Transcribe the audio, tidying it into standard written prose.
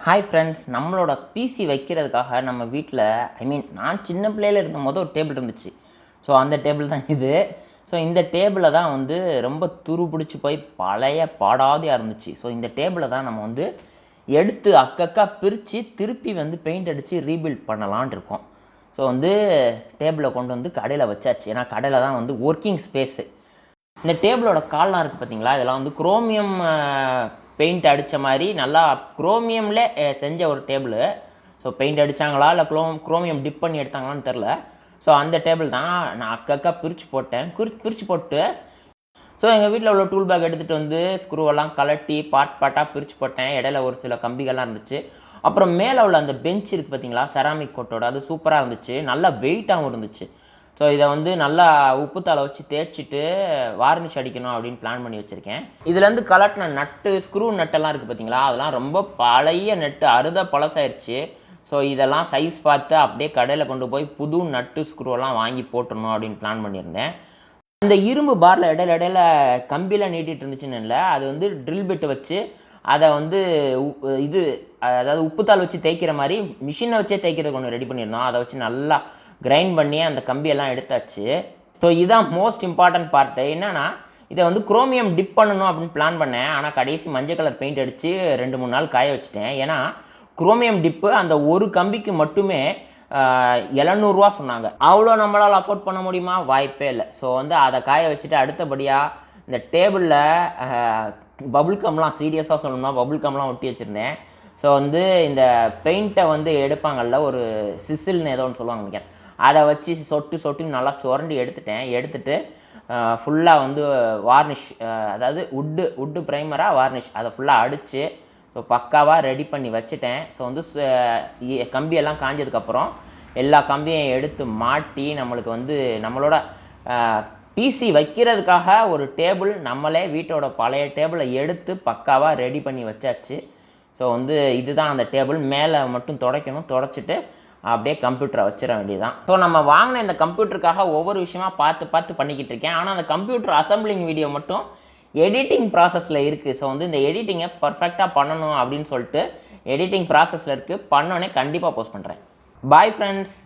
Hi friends, நம்மளோட PC வைக்கிறதுக்காக நம்ம வீட்டில் நான் சின்ன பிள்ளையில் இருக்கும்போது ஒரு டேபிள் இருந்துச்சு. ஸோ அந்த டேபிள் தான் இது. ஸோ இந்த டேபிளை தான் வந்து ரொம்ப துரு பிடிச்சி போய் பழைய பாடாதியாக இருந்துச்சு. ஸோ இந்த டேபிளை தான் நம்ம வந்து எடுத்து அக்கக்கா பிரித்து திருப்பி வந்து பெயிண்ட் அடித்து ரீபில்ட் பண்ணலான் இருக்கோம். ஸோ வந்து டேபிளை கொண்டு வந்து கடையில் வச்சாச்சு. ஏன்னா கடையில் தான் வந்து ஒர்க்கிங் ஸ்பேஸு. இந்த டேபிளோட கால்லாம் இருக்குது பார்த்தீங்களா, இதெல்லாம் வந்து குரோமியம் பெயிண்ட் அடித்த மாதிரி நல்லா குரோமியமில் செஞ்ச ஒரு டேபிள். ஸோ பெயிண்ட் அடித்தாங்களா இல்லை குரோமியம் டிப் பண்ணி எடுத்தாங்களான்னு தெரில. ஸோ அந்த டேபிள் தான் நான் அக்கக்கா பிரித்து போட்டேன். பிரித்து போட்டு ஸோ எங்கள் வீட்டில் உள்ள டூல் பேக் எடுத்துகிட்டு வந்து ஸ்க்ரூவெல்லாம் கலட்டி பார்ட்டாக பிரித்து போட்டேன். இடையில ஒரு சில கம்பிகள்லாம் இருந்துச்சு. அப்புறம் மேலே உள்ள அந்த பெஞ்ச் இருக்குது பார்த்தீங்களா, செராமிக் கோட்டோட, அது சூப்பராக இருந்துச்சு. நல்லா வெயிட்டாகவும் இருந்துச்சு. ஸோ இதை வந்து நல்லா உப்பு தலை வச்சு தேய்ச்சிட்டு வார்னிஷ் அடிக்கணும் அப்படின்னு பிளான் பண்ணி வச்சுருக்கேன். இதுலேருந்து கலட்டின நட்டு, ஸ்க்ரூ நட்டெல்லாம் இருக்குது பார்த்தீங்களா, அதெல்லாம் ரொம்ப பழைய நட்டு, பழசாயிருச்சு. ஸோ இதெல்லாம் சைஸ் பார்த்து அப்படியே கடையில் கொண்டு போய் புது நட்டு ஸ்க்ரூவெல்லாம் வாங்கி போட்டுடணும் அப்படின்னு பிளான் பண்ணியிருந்தேன். அந்த இரும்பு பாரில் இடையில கம்பியில் நீட்டிகிட்டு இருந்துச்சுன்னு இல்லை, அது வந்து ட்ரில் பிட்டு வச்சு அதை வந்து அதாவது உப்புத்தாள் வச்சு தேய்க்கிற மாதிரி மிஷினை வச்சே தேய்க்கிறதுக்கு ஒன்று ரெடி பண்ணியிருந்தோம். அதை வச்சு நல்லா கிரைண்ட் பண்ணி அந்த கம்பியெல்லாம் எடுத்தாச்சு. ஸோ இதுதான் மோஸ்ட் இம்பார்ட்டன்ட் பார்ட்டு. என்னென்னா, இதை வந்து குரோமியம் டிப் பண்ணணும் அப்படின்னு பிளான் பண்ணேன். ஆனால் கடைசி மஞ்சள் கலர் பெயிண்ட் அடித்து 2-3 நாள் காய வச்சுட்டேன். ஏன்னா குரோமியம் டிப்பு அந்த ஒரு கம்பிக்கு மட்டுமே 700 சொன்னாங்க. அவ்வளோ நம்மளால் அஃபோர்ட் பண்ண முடியுமா? வாய்ப்பே இல்லை. ஸோ வந்து அதை காய வச்சுட்டு அடுத்தபடியாக இந்த டேபிளில் பபுள் கம்லாம், சீரியஸாக சொல்லணும்னா பபுள் கம்லாம் ஒட்டி வச்சுருந்தேன். ஸோ வந்து இந்த பெயிண்ட்டை வந்து எடுப்பாங்கள்ல, ஒரு சிசில்னு ஏதோ ஒன்று சொல்லுவாங்க நினைக்கிறேன், அதை வச்சு சொட்டு நல்லா சுரண்டி எடுத்துட்டு ஃபுல்லாக வந்து வார்னிஷ், அதாவது உட்டு ப்ரைமராக வார்னிஷ் அதை ஃபுல்லாக அடித்து ஸோ பக்காவாக ரெடி பண்ணி வச்சுட்டேன். ஸோ வந்து கம்பியெல்லாம் காஞ்சதுக்கப்புறம் எல்லா கம்பியையும் எடுத்து மாட்டி நம்மளுக்கு வந்து நம்மளோட பிசி வைக்கிறதுக்காக ஒரு டேபிள் நம்மளே வீட்டோட பழைய டேபிளை எடுத்து பக்காவாக ரெடி பண்ணி வச்சாச்சு. ஸோ வந்து இதுதான் அந்த டேபிள். மேலே மட்டும் துடைச்சிட்டு அப்படியே கம்ப்யூட்டரை வச்சிட வேண்டியதான். ஸோ நம்ம வாங்கின இந்த கம்ப்யூட்டருக்காக ஒவ்வொரு விஷயமா பார்த்து பண்ணிக்கிட்டு இருக்கேன். ஆனால் அந்த கம்ப்யூட்டர் அசம்பிளிங் வீடியோ மட்டும் எடிட்டிங் ப்ராசஸில் இருக்குது. ஸோ வந்து இந்த எடிட்டிங்கை பர்ஃபெக்டாக பண்ணணும் அப்படின்னு சொல்லிட்டு எடிட்டிங் ப்ராசஸில் இருக்குது. பண்ணோன்னே கண்டிப்பாக போஸ்ட் பண்ணுறேன். Bye friends.